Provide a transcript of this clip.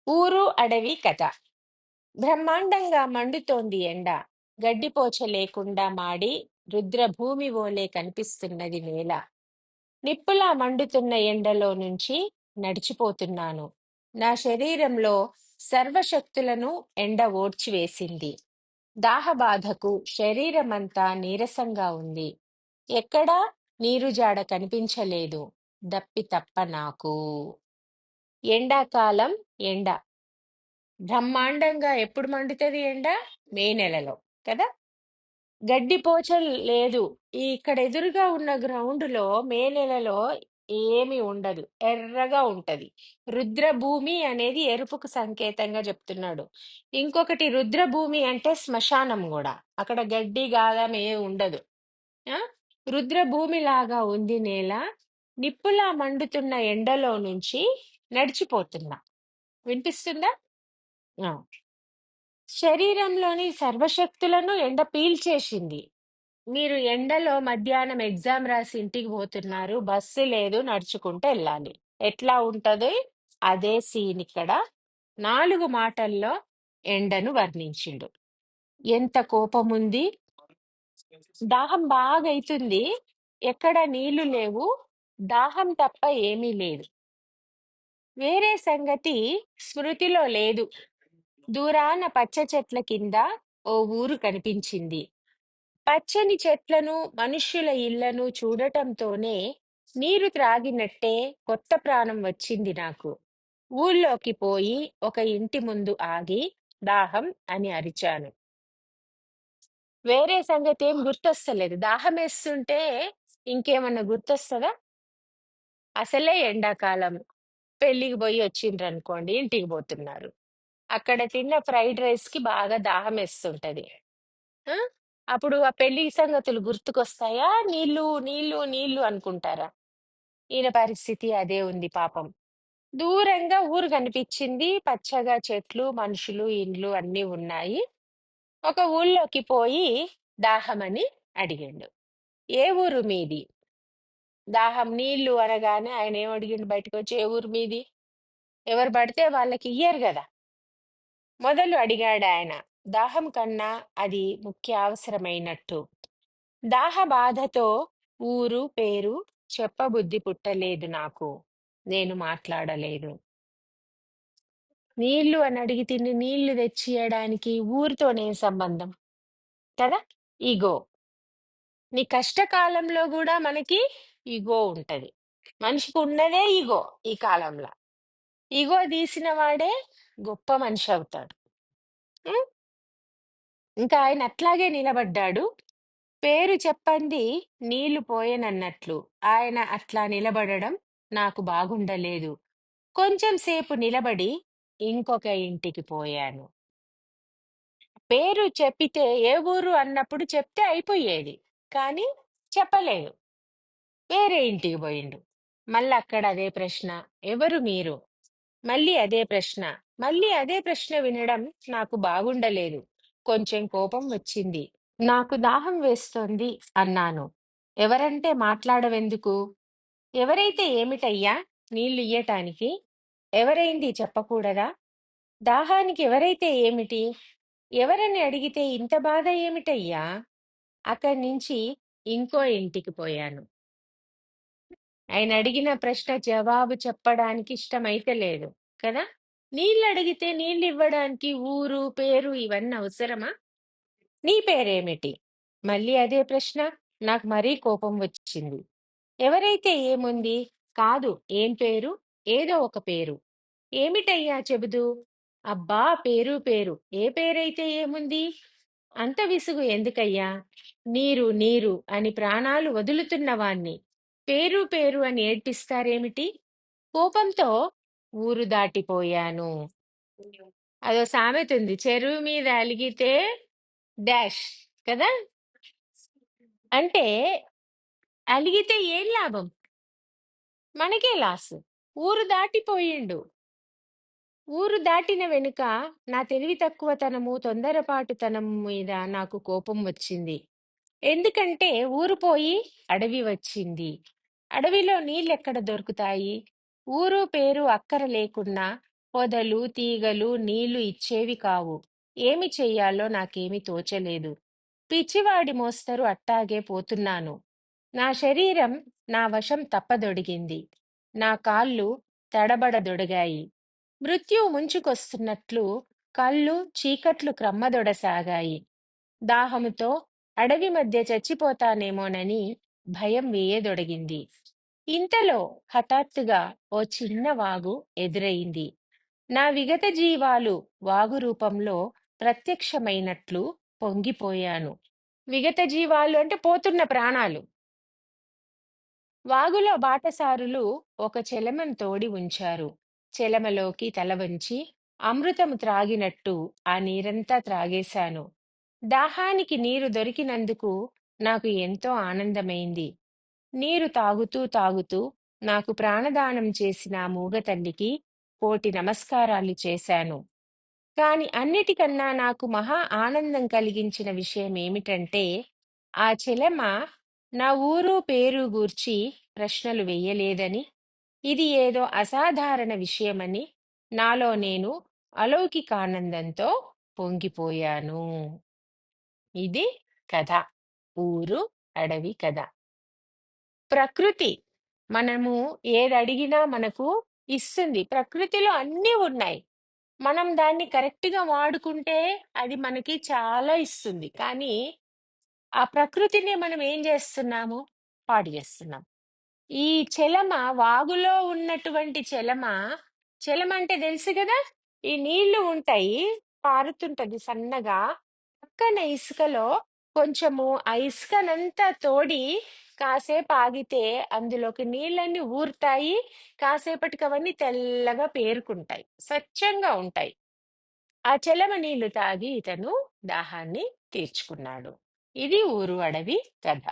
ఊరు అడవి కథ. బ్రహ్మాండంగా మండుతోంది ఎండ. గడ్డిపోచ లేకుండా మాడి రుద్రభూమి ఓలే కనిపిస్తున్నది నేల. నిప్పులా మండుతున్న ఎండలో నుంచి నడిచిపోతున్నాను. నా శరీరంలో సర్వశక్తులను ఎండ ఓడ్చివేసింది. దాహబాధకు శరీరమంతా నీరసంగా ఉంది. ఎక్కడా నీరుజాడ కనిపించలేదు. దప్పి తప్ప నాకు. ఎండాకాలం ఎండ బ్రహ్మాండంగా ఎప్పుడు మండుతుంది ఎండ? మే నెలలో కదా. గడ్డిపోచ లేదు. ఇక్కడ ఎదురుగా ఉన్న గ్రౌండ్ లో మే నెలలో ఏమి ఉండదు, ఎర్రగా ఉంటది. రుద్రభూమి అనేది ఎరుపుకు సంకేతంగా చెప్తున్నాడు. ఇంకొకటి, రుద్రభూమి అంటే శ్మశానం కూడా. అక్కడ గడ్డి గాదం ఏ ఉండదు. ఆ రుద్రభూమి లాగా ఉంది నేల. నిప్పులా మండుతున్న ఎండలో నుంచి నడిచిపోతున్నా. వినిపిస్తుందా? ఆ. శరీరంలోని సర్వశక్తులను ఎండ పీల్చేసింది. మీరు ఎండలో మధ్యాహ్నం ఎగ్జామ్ రాసి ఇంటికి పోతున్నారు, బస్సు లేదు, నడుచుకుంటూ వెళ్ళాలి. ఎట్లా ఉంటది? అదే సీన్ ఇక్కడ. 4 మాటల్లో ఎండను వర్ణించిండు. ఎంత కోపం ఉంది. దాహం బాగా అవుతుంది. ఎక్కడ నీళ్లు లేవు. దాహం తప్ప ఏమీ లేదు. వేరే సంగతి స్మృతిలో లేదు. దూరాన పచ్చ చెట్ల కింద ఓ ఊరు కనిపించింది. పచ్చని చెట్లను, మనుష్యుల ఇళ్లను చూడటంతోనే నీరు త్రాగినట్టే కొత్త ప్రాణం వచ్చింది నాకు. ఊళ్ళోకి పోయి ఒక ఇంటి ముందు ఆగి దాహం అని అరిచాను. వేరే సంగతి ఏం గుర్తొస్తలేదు. దాహం వేస్తుంటే ఇంకేమన్నా గుర్తొస్తుందా? అసలే ఎండాకాలం. పెళ్ళికి పోయి వచ్చిండ్రు అనుకోండి, ఇంటికి పోతున్నారు. అక్కడ తిన్న ఫ్రైడ్ రైస్ కి బాగా దాహం వేస్తుంటది. ఆ? అప్పుడు ఆ పెళ్లి సంగతులు గుర్తుకొస్తాయా? నీళ్లు నీళ్లు నీళ్లు అనుకుంటారా? ఈయన పరిస్థితి అదే ఉంది పాపం. దూరంగా ఊరు కనిపించింది. పచ్చగా చెట్లు, మనుషులు, ఇండ్లు అన్నీ ఉన్నాయి. ఒక ఊళ్ళోకి పోయి దాహమని అడిగిండు. ఏ ఊరు మీది? దాహం నీళ్లు అనగానే ఆయన ఏం అడిగిండు బయటకు వచ్చి? ఏ ఊరు మీది? ఎవరు పడితే వాళ్ళకి ఇయ్యరు కదా. మొదలు అడిగాడు ఆయన. దాహం కన్నా అది ముఖ్య అవసరమైనట్టు. దాహ బాధతో ఊరు పేరు చెప్పబుద్ధి పుట్టలేదు నాకు. నేను మాట్లాడలేదు. నీళ్లు అని అడిగి తిని నీళ్లు తెచ్చియడానికి ఊరితోనే సంబంధం కదా. ఈగో. నీ కష్టకాలంలో కూడా మనకి ఈగో ఉంటది. మనిషికి ఉన్నదే ఈగో ఈ కాలంలో. ఈగో తీసిన వాడే గొప్ప మనిషి అవుతాడు. ఉం? ఇంకా ఆయన అట్లాగే నిలబడ్డాడు. పేరు చెప్పంది నీళ్లు పోయెనన్నట్లు. ఆయన అట్లా నిలబడడం నాకు బాగుండలేదు. కొంచెం సేపు నిలబడి ఇంకొక ఇంటికి పోయాను. పేరు చెప్పితే ఏ ఊరు అన్నప్పుడు చెప్తే అయిపోయేది. కానీ చెప్పలేదు. వేరే ఇంటికి పోయిండు. మళ్ళీ అక్కడ అదే ప్రశ్న. ఎవరు మీరు? మళ్ళీ అదే ప్రశ్న. మళ్ళీ అదే ప్రశ్న వినడం నాకు బాగుండలేదు. కొంచెం కోపం వచ్చింది. నాకు దాహం వేస్తోంది అన్నాను. ఎవరంటే మాట్లాడవెందుకు? ఎవరైతే ఏమిటయ్యా నీళ్లు ఇయ్యటానికి? ఎవరైంది చెప్పకూడదా? దాహానికి ఎవరైతే ఏమిటి? ఎవరని అడిగితే ఇంత బాధ ఏమిటయ్యా? అక్కడి నుంచి ఇంకో ఇంటికి పోయాను. ఆయన అడిగిన ప్రశ్న జవాబు చెప్పడానికి ఇష్టమైతే లేదు కదా. నీళ్ళు అడిగితే నీళ్ళు ఇవ్వడానికి ఊరు పేరు ఇవన్నీ అవసరమా? నీ పేరేమిటి? మళ్ళీ అదే ప్రశ్న. నాకు మరీ కోపం వచ్చింది. ఎవరైతే ఏముంది? కాదు, ఏం పేరు? ఏదో ఒక పేరు. ఏమిటయ్యా చెబుదు? అబ్బా, పేరు పేరు. ఏ పేరైతే ఏముంది? అంత విసుగు ఎందుకయ్యా? నీరు నీరు అని ప్రాణాలు వదులుతున్న వాణ్ణి పేరు పేరు అని ఏడ్పిస్తారేమిటి? కోపంతో ఊరు దాటిపోయాను. అదో సామెత ఉంది, చెరువు మీద అలిగితే డాష్ కదా. అంటే అలిగితే ఏం లాభం? మనకే లాస్. ఊరు దాటిపోయిండు. ఊరు దాటిన వెనుక నా తెలివి తక్కువతనము, తొందరపాటుతనం మీద నాకు కోపం వచ్చింది. ఎందుకంటే ఊరు పోయి అడవి వచ్చింది. అడవిలో నీళ్ళెక్కడ దొరుకుతాయి? ఊరు పేరు అక్కర లేకున్నా పొదలు, తీగలు నీళ్లు ఇచ్చేవి కావు. ఏమి చెయ్యాలో నాకేమీ తోచలేదు. పిచ్చివాడి మోస్తరు అట్టాగే పోతున్నాను. నా శరీరం నా వశం తప్పదొడిగింది. నా కాళ్ళు తడబడదొడిగాయి. మృత్యువు ముంచుకొస్తున్నట్లు కళ్ళు చీకట్లు క్రమ్మదొడసాగాయి. దాహముతో అడవి మధ్య చచ్చిపోతానేమోనని భయం వేయదొడిగింది. ఇంతలో హఠాత్తుగా ఓ చిన్న వాగు ఎదురయింది. నా విగత జీవాలు వాగు రూపంలో ప్రత్యక్షమైనట్లు పొంగిపోయాను. విగత జీవాలు అంటే పోతున్న ప్రాణాలు. వాగులో బాటసారులు ఒక చెలమం తోడి ఉంచారు. చెలమలోకి తల వంచి అమృతము త్రాగినట్టు ఆ నీరంతా త్రాగేశాను. దాహానికి నీరు దొరికినందుకు నాకు ఎంతో ఆనందమైంది. నీరు తాగుతూ తాగుతూ నాకు ప్రాణదానం చేసిన ఆ మూగతల్లికి కోటి నమస్కారాలు చేశాను. కాని అన్నిటికన్నా నాకు మహా ఆనందం కలిగించిన విషయం ఏమిటంటే, ఆ చెలమ నా ఊరు పేరు గూర్చి ప్రశ్నలు వెయ్యలేదని, ఇది ఏదో అసాధారణ విషయమని నాలో నేను అలౌకికానందంతో పొంగిపోయాను. ఇది కథ. ఊరు, అడవి కథ. ప్రకృతి మనము ఏదడిగినా మనకు ఇస్తుంది. ప్రకృతిలో అన్నీ ఉన్నాయి. మనం దాన్ని కరెక్ట్‌గా వాడుకుంటే అది మనకి చాలా ఇస్తుంది. కానీ ఆ ప్రకృతిని మనం ఏం జేస్తున్నాము? పాడు జేస్తున్నాం. ఈ చెలమ వాగులో ఉన్నటువంటి చెలమ, చెలమ అంటే తెలుసు గదా! ఈ నీళ్లు ఉంటాయి. పారుతుంటది సన్నగా. పక్కన ఇసుకలో కొంచెము ఆ ఇసుకనంతా తోడి కాసేపు ఆగితే అందులోకి నీళ్ళన్నీ ఊరుతాయి. కాసేపటికి అవన్నీ తెల్లగా పేరుకుంటాయి. స్వచ్ఛంగా ఉంటాయి. ఆ చెలమ నీళ్లు తాగి ఇతను దాహాన్ని తీర్చుకున్నాడు. ఇది ఊరు అడవి కథ.